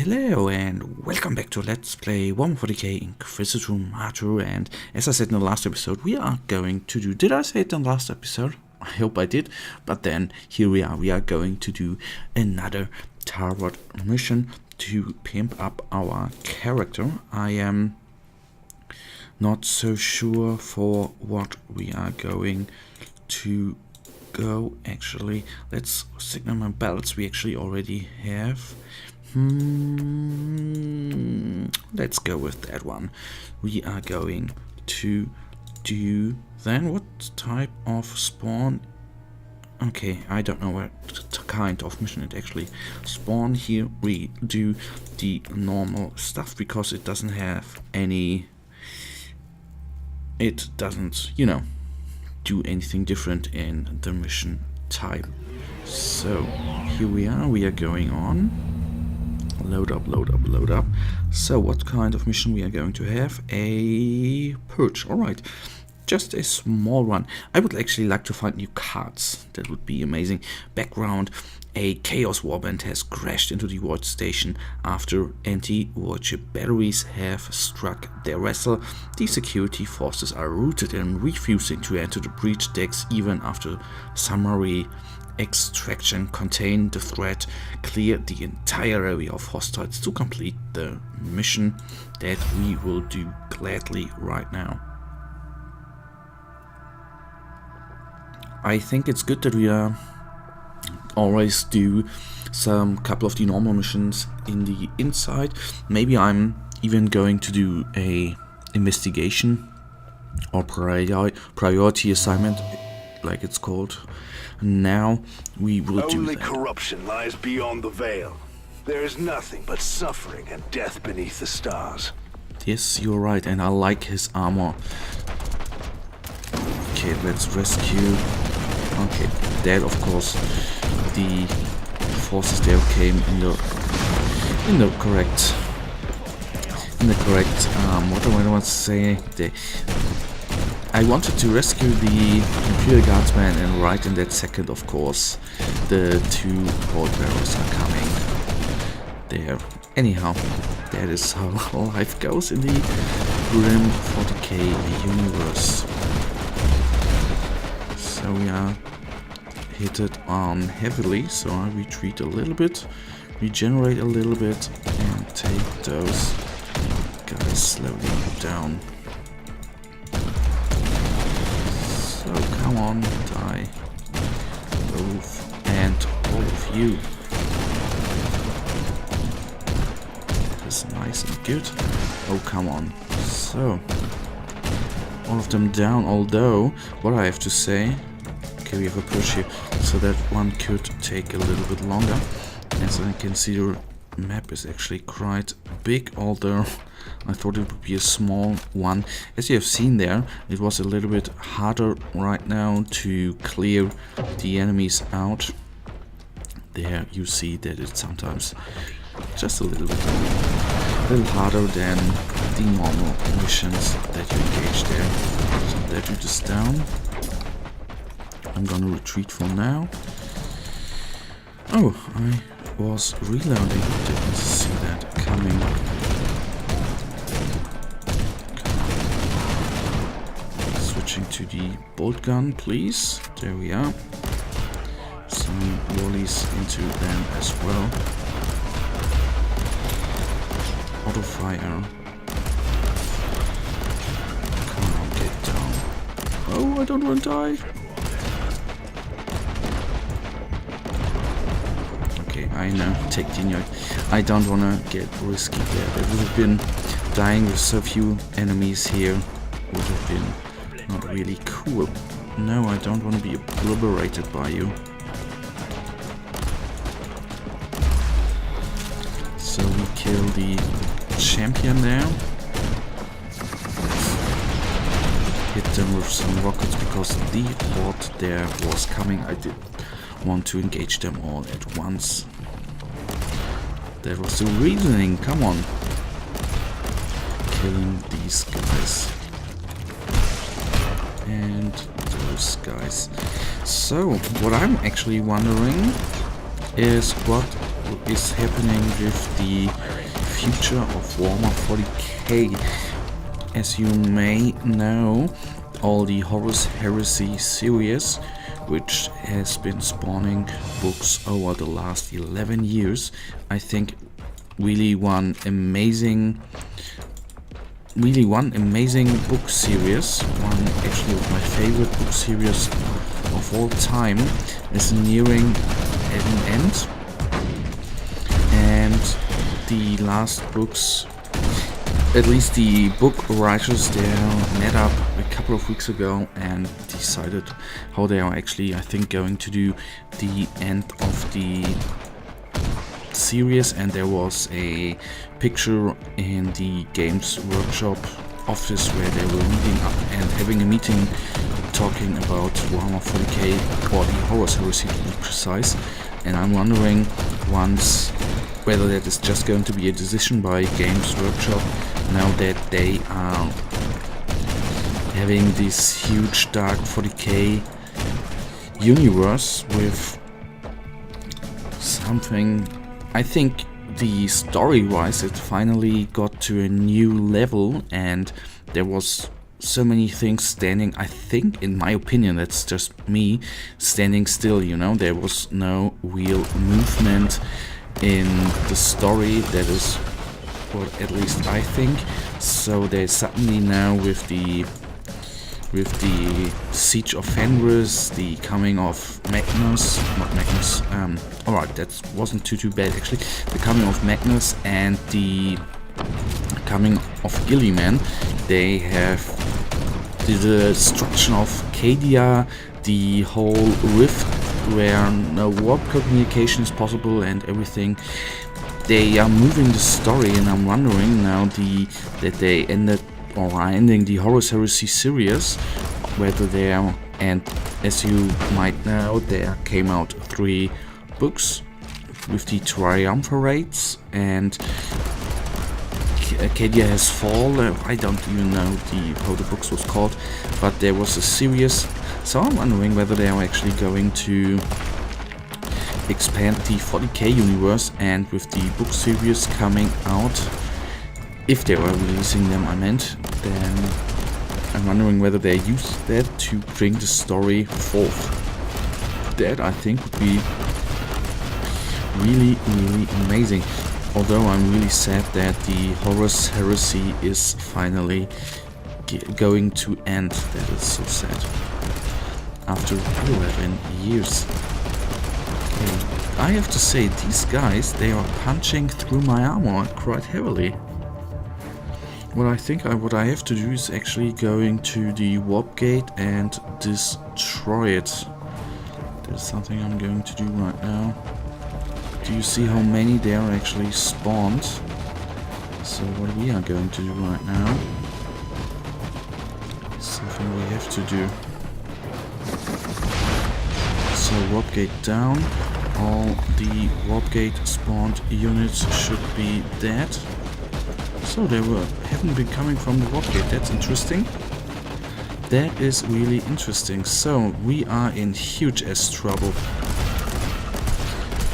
Hello and welcome back to Let's Play Warhammer 40k Inquisitor Martyr, and as I said in the last episode, we are going to do... Did I say it in the last episode? I hope I did, but then here we are going to do another tarot mission to pimp up our character. I am not so sure for what we are going to go. Actually, let's signal my belts. We actually already have... let's go with that one. We are going to do then what type of spawn? Okay, I don't know what kind of mission it actually spawn. Here we do the normal stuff because it doesn't have any, it doesn't, you know, do anything different in the mission type. So here we are going on. Load up, load up, load up. So what kind of mission we are going to have? A Purge. Alright, just a small one. I would actually like to find new cards. That would be amazing. Background: a Chaos Warband has crashed into the Void Station after anti-warship batteries have struck their vessel. The security forces are rooted and refusing to enter the breach decks even after summary extraction. Contain the threat, clear the entire area of hostiles to complete the mission. That we will do gladly right now. I think it's good that we always do some couple of the normal missions in the inside. Maybe I'm even going to do a investigation or priority assignment, like it's called. Now we will do Only that. corruption lies beyond the veil. There is nothing but suffering and death beneath the stars. Yes, you're right, and I like his armor. Okay, let's rescue. Okay, that of course the forces there came in the correct what do I want to say? I wanted to rescue the Imperial Guardsman, and right in that second, of course, the two port bearers are coming there. Anyhow, that is how life goes in the grim 40k universe. So we are hit on heavily, so I retreat a little bit, regenerate a little bit, and take those guys slowly down. So come on, die, both, and all of you. That is nice and good. Oh, come on. So, all of them down, although, what I have to say, okay, we have a push here, so that one could take a little bit longer. As I can see, the map is actually quite big, although I thought it would be a small one. As you have seen there, it was a little bit harder right now to clear the enemies out. There you see that it's sometimes just a little harder than the normal missions that you engage there. So that dude is down. I'm gonna retreat for now. Oh, I was reloading. Didn't see that coming. Switching to the bolt gun, please. There we are. Some volleys into them as well. Auto fire. Come on, get down. Oh, I don't want to die. Okay, I know. Take the note. I don't want to get risky there. That would have been dying with so few enemies here. Would have been not really cool. No, I don't want to be obliterated by you. So we kill the champion there. Hit them with some rockets because the horde there was coming. I didn't want to engage them all at once. That was the reasoning. Come on. Killing these guys. And those guys. So, what I'm actually wondering is what is happening with the future of Warhammer 40k. As you may know, all the Horus Heresy series, which has been spawning books over the last 11 years, I think really one amazing book series, one actually of my favorite book series of all time, is nearing an end. And the last books, at least the book writers, they met up a couple of weeks ago and decided how they are actually, I think, going to do the end of the series. And there was a picture in the Games Workshop office where they were meeting up and having a meeting talking about Warhammer 40k, or the Horus Heresy to be precise. And I'm wondering whether that is just going to be a decision by Games Workshop now that they are having this huge dark 40k universe with something. I think the story-wise it finally got to a new level, and there was so many things standing, I think, in my opinion, that's just me, standing still, you know. There was no real movement in the story. That is what at least I think. So they suddenly now with the Siege of Fenris, the coming of alright, that wasn't too bad actually. The coming of Magnus and the coming of Gilliman, they have the destruction of Cadia, the whole rift where no warp communication is possible and everything. They are moving the story, and I'm wondering now that they are ending the Horus Heresy series, whether they are, and as you might know, there came out 3 books with the triumvirates, and Cadia has fallen. I don't even know how the books was called, but there was a series. So I'm wondering whether they are actually going to expand the 40k universe, and with the book series coming out, if they were releasing them, I meant, then I'm wondering whether they use that to bring the story forth. That I think would be really amazing. Although I'm really sad that the Horus Heresy is finally going to end. That is so sad. After 11 years. Okay. I have to say, these guys, they are punching through my armor quite heavily. What I have to do is actually going to the warp gate and destroy it. That's something I'm going to do right now. Do you see how many there are actually spawned? So what we are going to do right now is something we have to do. So warp gate down. All the warp gate spawned units should be dead. So they haven't been coming from the warp gate. That's interesting. That is really interesting. So we are in huge ass trouble.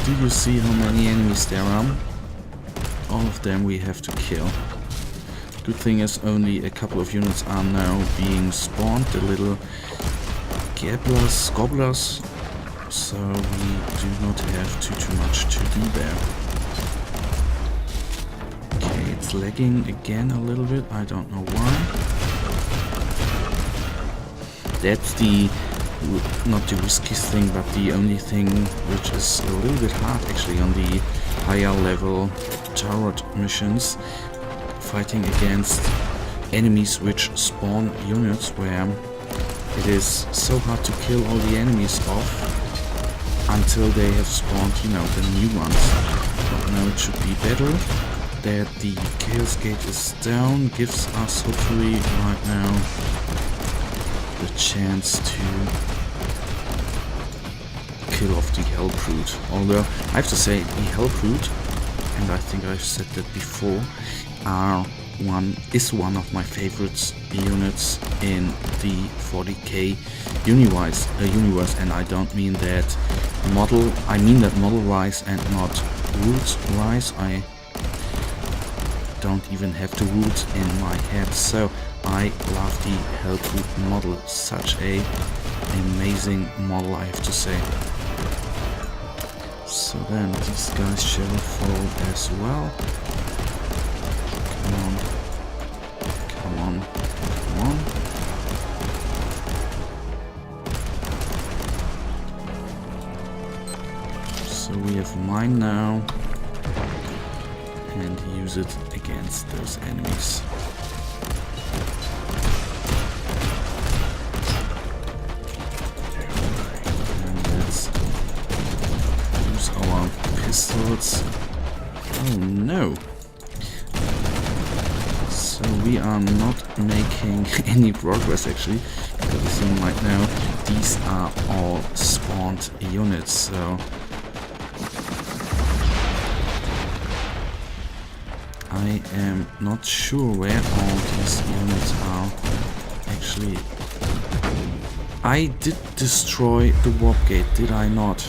Do you see how many enemies there are? All of them we have to kill. Good thing is only a couple of units are now being spawned, the little gobblers, so we do not have too much to do there. Okay, it's lagging again a little bit, I don't know why. That's not the riskiest thing, but the only thing which is a little bit hard actually on the higher level turret missions, fighting against enemies which spawn units where it is so hard to kill all the enemies off until they have spawned, you know, the new ones. But now it should be better that the Chaos Gate is down, gives us hopefully right now the chance to kill off the Hellbrute. Although I have to say, the Hellbrute and I think I've said that before, is one of my favorite units in the 40k universe, and I don't mean that I mean that model-wise and not rules-wise. I don't even have the rules in my head, so I love the Hellbrute model. Such a amazing model, I have to say. So then these guys shall fall as well. Come on. Come on. Come on. So we have mine now. And use it against those enemies. And let's use our pistols. Oh no! So we are not making any progress actually, because as you might know, these are all spawned units, so I am not sure where all these units are. Actually, I did destroy the warp gate, did I not?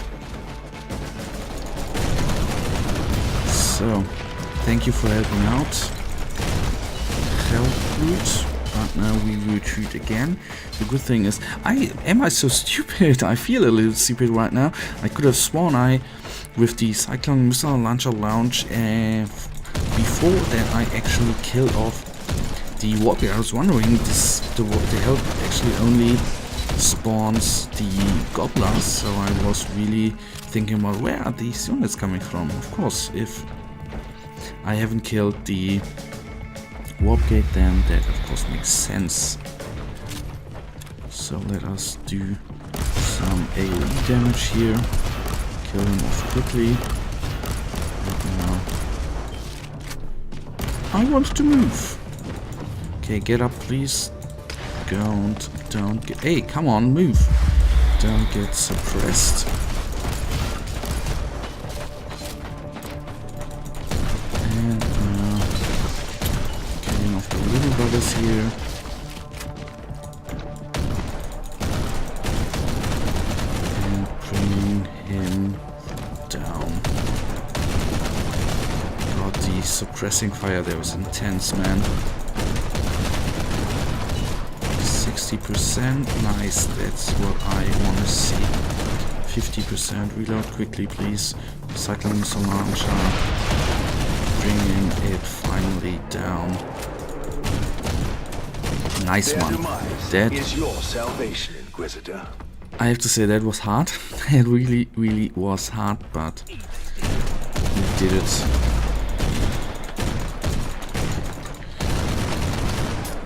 So, thank you for helping out. Hellbrute. But now we retreat again. The good thing is, am I so stupid? I feel a little stupid right now. I could have sworn with the Cyclone Missile Launcher launch before that I actually killed off the warp gate. I was wondering, the help actually only spawns the gobblers, so I was really thinking about where are these units coming from. Of course, if I haven't killed the warp gate, then that of course makes sense. So let us do some AoE damage here. Kill him off quickly. And now I want to move. Okay, get up please. Don't get... Hey, come on, move. Don't get suppressed. And now killing off the little brothers here. And bringing him down. God, the suppressing fire there was intense, man. 60%, nice, that's what I want to see. 50%, reload quickly please. Cycling missile launcher, bringing it finally down. Nice one. That is your salvation, Inquisitor. I have to say that was hard. It really was hard, but we did it.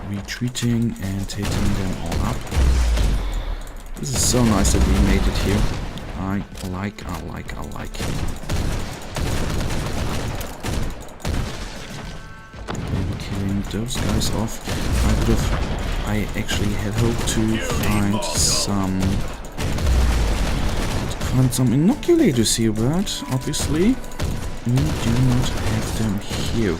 Retreating and taking them all up. This is so nice that we made it here. I like. Maybe killing those guys off. I actually had hoped to find some inoculators here, but obviously we do not have them here.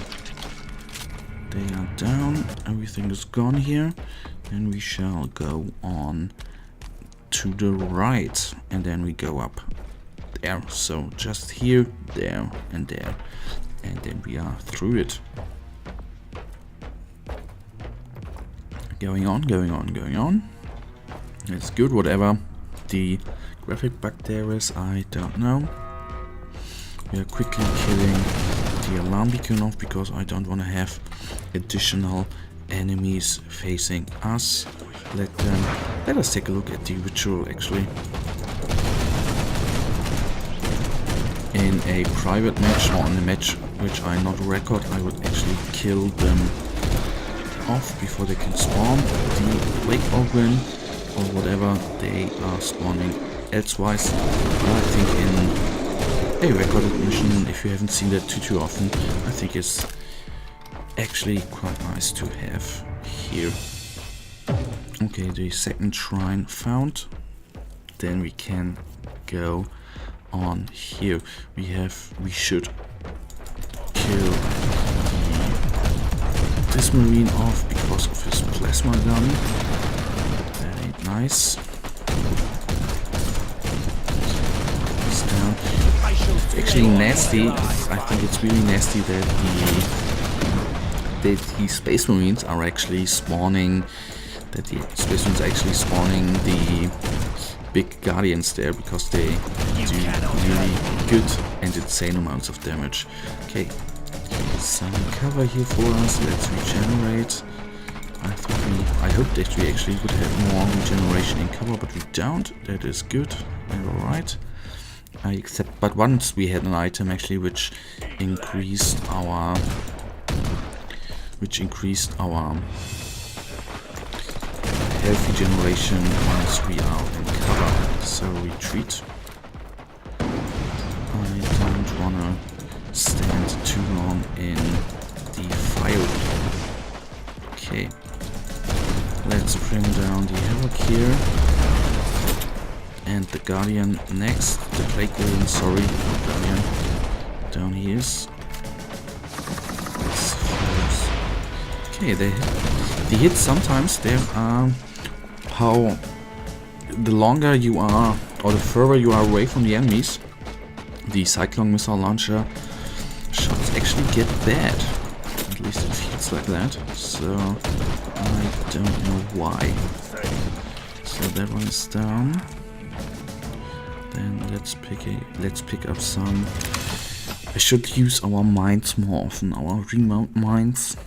They are down, everything is gone here, and we shall go on to the right, and then we go up there. So just here, there, and then we are through it. Going on. It's good, whatever the graphic bug there is, I don't know. We are quickly killing the alarm beacon off because I don't want to have additional enemies facing us. Let us take a look at the ritual actually. In a private match, or in a match which I not record, I would actually kill them off before they can spawn. The Lake Organ or whatever they are spawning elsewise. I think in a recorded mission, if you haven't seen that too often, I think it's actually quite nice to have here. Okay, the second shrine found. Then we can go on here. We should kill this marine off because of his plasma gun. That ain't nice. He's down. It's actually nasty. I think it's really nasty that the Space Marines are actually spawning. That the Space Marines are actually spawning the big Guardians there, because they do really good and insane amounts of damage. Okay, some cover here for us. Let's regenerate. I hope that we actually would have more regeneration in cover, but we don't. That is good and alright. But once we had an item actually which increased our health regeneration once we are in cover. So retreat. I don't wanna stand too long in the firewood. Okay. Let's bring down the Havoc here. And the Guardian next. The Plague Guardian, sorry, not Guardian. Down he is. Okay, the hits sometimes there are how the longer you are or the further you are away from the enemies, the Cyclone Missile Launcher shots actually get bad. At least it feels like that. So I don't know why. So that one is down. Then let's pick up some. I should use our mines more often, our remount mines.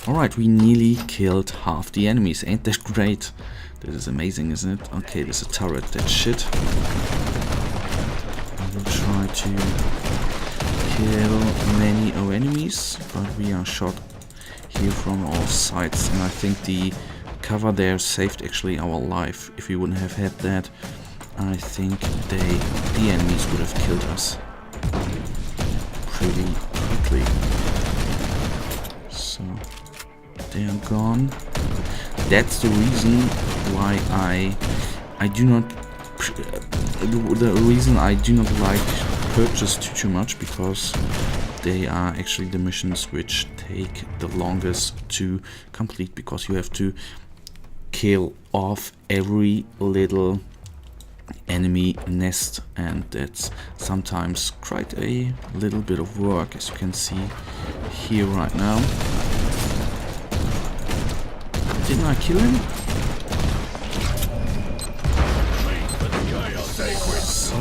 Alright, we nearly killed half the enemies. Ain't that great? That is amazing, isn't it? Okay, there's a turret. That's shit. I will try to kill many enemies, but we are shot here from all sides. And I think the cover there saved actually our life. If we wouldn't have had that, I think the enemies would have killed us pretty quickly. So they are gone. That's the reason why I do not the reason I do not like Purges too much, because they are actually the missions which take the longest to complete, because you have to kill off every little enemy nest, and that's sometimes quite a little bit of work, as you can see here right now. Didn't I kill him? So,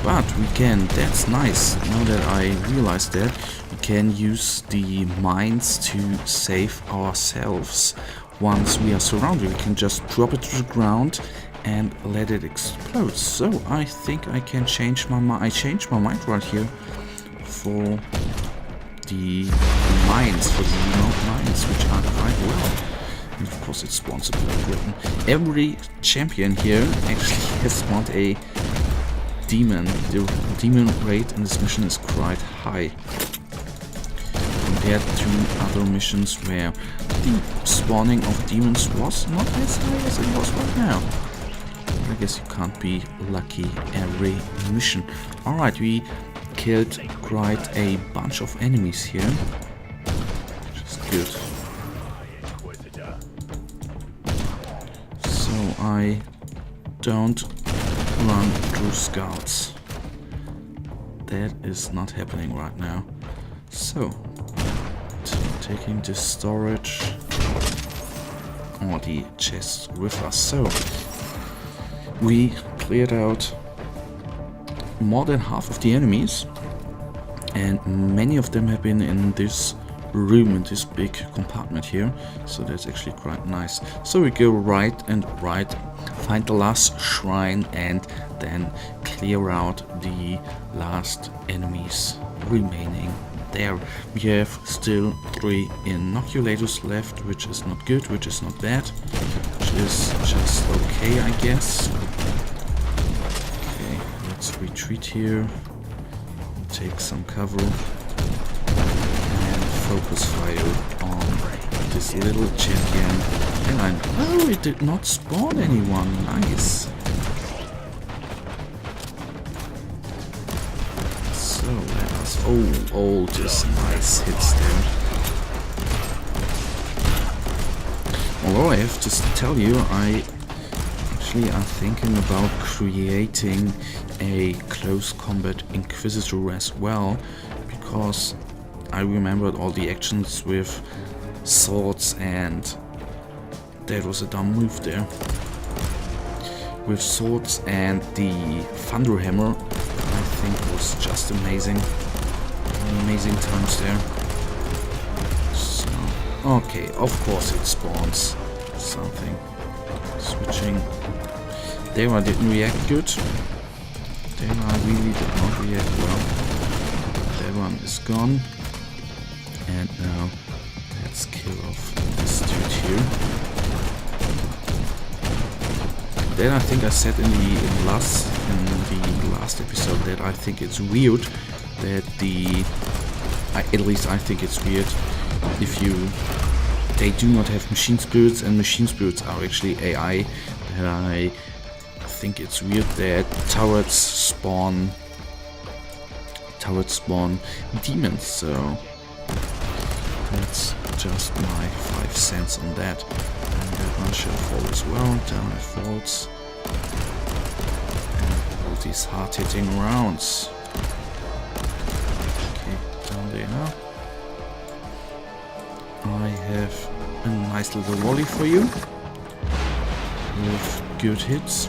but we can, that's nice, now that I realized that, we can use the mines to save ourselves. Once we are surrounded, we can just drop it to the ground and let it explode. So I think I can change my mind. I changed my mind right here for the mines, for the remote mines, which are quite well. And of course, it spawns a Plague Weapon. Every champion here actually has spawned a demon. The demon rate in this mission is quite high compared to other missions where the spawning of demons was not as high as it was right now. I guess you can't be lucky every mission. Alright, we killed quite a bunch of enemies here, which is good. So I don't run through scouts. That is not happening right now. So taking this storage or the chests with us. So we cleared out more than half of the enemies, and many of them have been in this room, in this big compartment here, so that's actually quite nice. So we go right and right, find the last shrine, and then clear out the last enemies remaining there. We have still 3 inoculators left, which is not good, which is not bad, which is just okay, I guess. Okay, let's retreat here, take some cover, and focus fire on this little champion. And oh, it did not spawn anyone, nice. does all just nice hits there. Although I have to tell you, I actually am thinking about creating a close combat Inquisitor as well, because I remembered all the actions with swords, and that was a dumb move there. With swords and the Thunder Hammer, I think was just amazing. Amazing times there. So, okay, of course it spawns something. Switching. There I didn't react good. There I really did not react well. That one is gone. And now let's kill off this dude here. Then I think I said in the last episode that I think it's weird that at least I think it's weird if they do not have machine spirits, and machine spirits are actually AI. That I think it's weird that turrets spawn demons. So that's just my 5 cents on that. And that one shall fall as well. Down it falls. And all these hard-hitting rounds. Okay, down they are. I have a nice little volley for you. With good hits.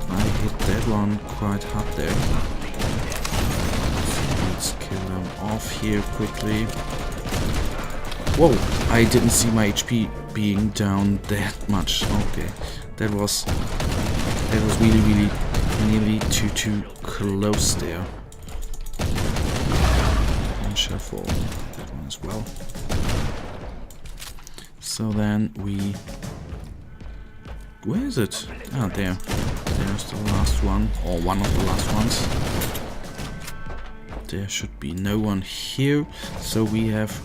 I hit that one quite hard there. Let's kill them off here quickly. Whoa, I didn't see my HP being down that much. Okay, that was really nearly too close there. And shall fall. That one as well. So then where is it? Ah, there. There's the last one, or one of the last ones. There should be no one here. So we have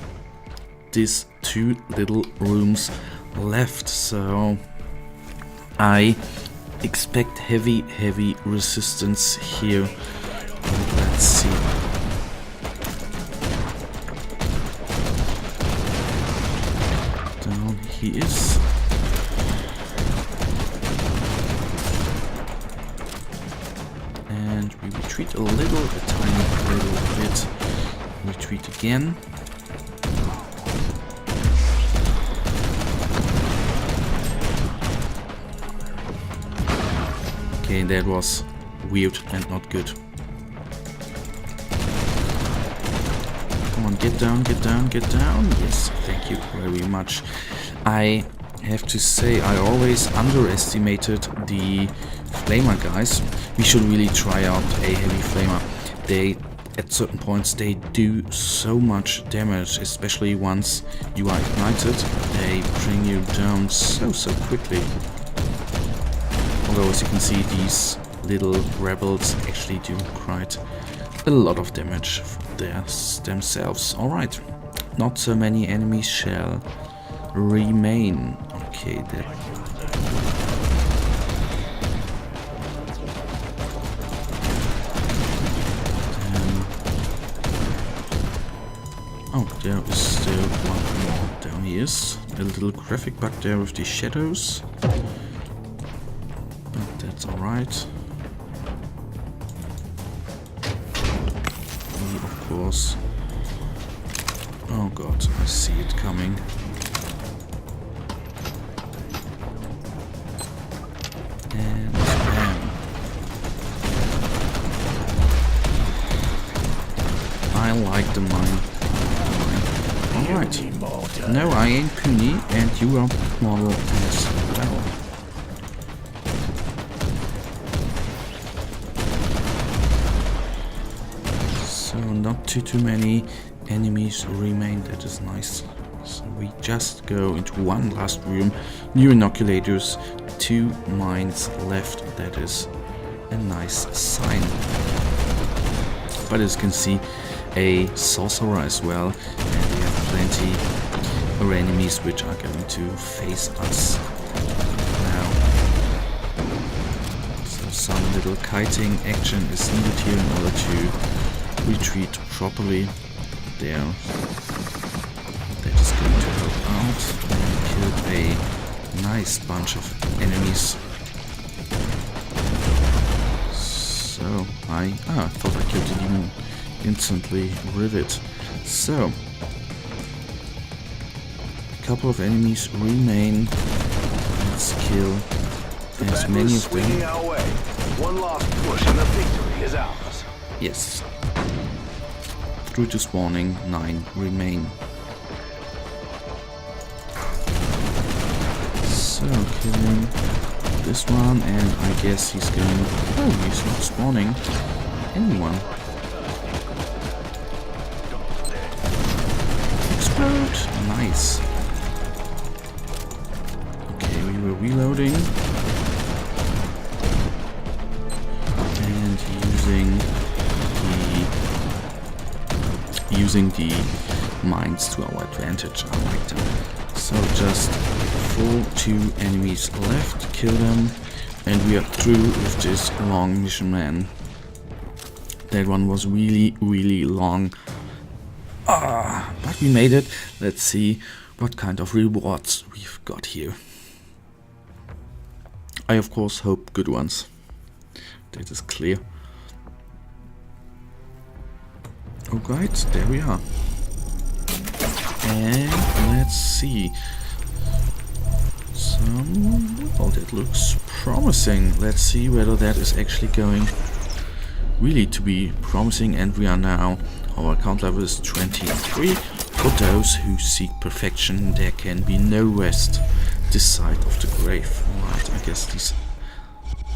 these 2 little rooms left. So I expect heavy resistance here. Let's see. Down he is. And we retreat a tiny little bit. Retreat again. Okay, that was weird and not good. Come on, get down. Yes, thank you very much. I have to say, I always underestimated the flamer guys. We should really try out a heavy flamer. At certain points, they do so much damage, especially once you are ignited. They bring you down so quickly. Although, as you can see, these little rebels actually do quite a lot of damage themselves. Alright, not so many enemies shall remain. Okay, there is still one more. Down he is. A little graphic bug there with the shadows. But that's alright. Of course. Oh god, I see it coming. And bam. I like the mine. Alright. No, I ain't puny, and you are model as well. So not too many enemies remain, that is nice. So we just go into one last room, new inoculators, 2 mines left, that is a nice sign. But as you can see, a sorcerer as well, and we have plenty of enemies which are going to face us now. So some little kiting action is needed here in order to retreat properly. There. That is going to help out. And killed a nice bunch of enemies. So I thought I killed the demon instantly with it. So a couple of enemies remain. Let's kill as many of them. One last push and the victory is ours. Yes. Through to spawning, 9 remain. So killing this one, and I guess he's going. Oh, he's not spawning anyone. Explode! Nice. Okay, we were reloading and using the mines to our advantage. I like them. So just 2 enemies left, kill them, and we are through with this long mission, man. That one was really long. But we made it. Let's see what kind of rewards we've got here. I of course hope good ones. That is clear. Alright, there we are. And let's see. Oh, that looks promising. Let's see whether that is actually going really to be promising. And we are now, our account level is 23. For those who seek perfection, there can be no rest this side of the grave. Right, I guess these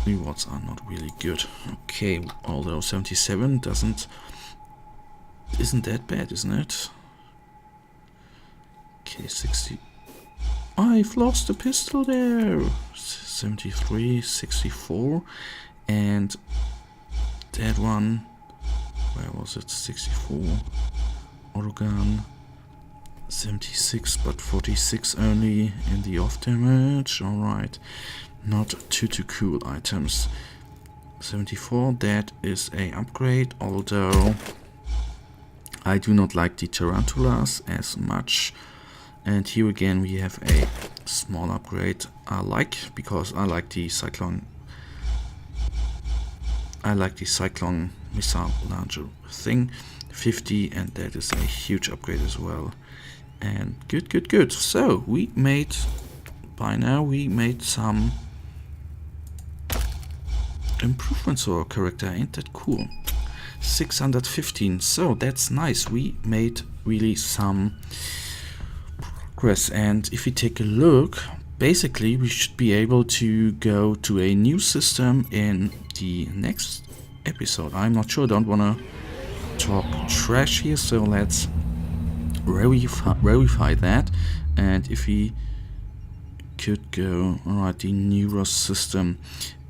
rewards are not really good. Okay, although 77 isn't that bad, isn't it? Okay, 60. I've lost the pistol there. 73, 64, and that one. Where was it? 64. Autogun. 76, but 46 only in the off damage. All right, not too cool items. 74. That is a upgrade, although I do not like the tarantulas as much. And here again we have a small upgrade I like, because I like the cyclone. I like the cyclone missile launcher thing. 50, and that is a huge upgrade as well. And good. So we made some improvements to our character. Ain't that cool? 615. So that's nice. We made really some progress, and if we take a look, basically we should be able to go to a new system in the next episode. I'm not sure, don't wanna talk trash here, so let's verify that. And if we could go, alright, the Neuros system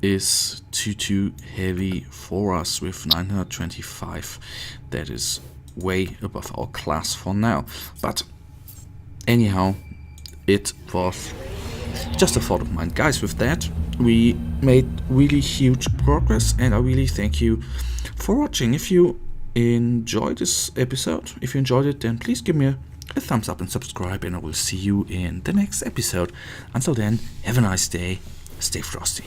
is too heavy for us with 925. That is way above our class for now, but anyhow, it was just a thought of mine. Guys, with that, we made really huge progress, and I really thank you for watching. If you enjoyed this episode, if you enjoyed it, then please give me a thumbs up and subscribe, and I will see you in the next episode. Until then, have a nice day, stay frosty.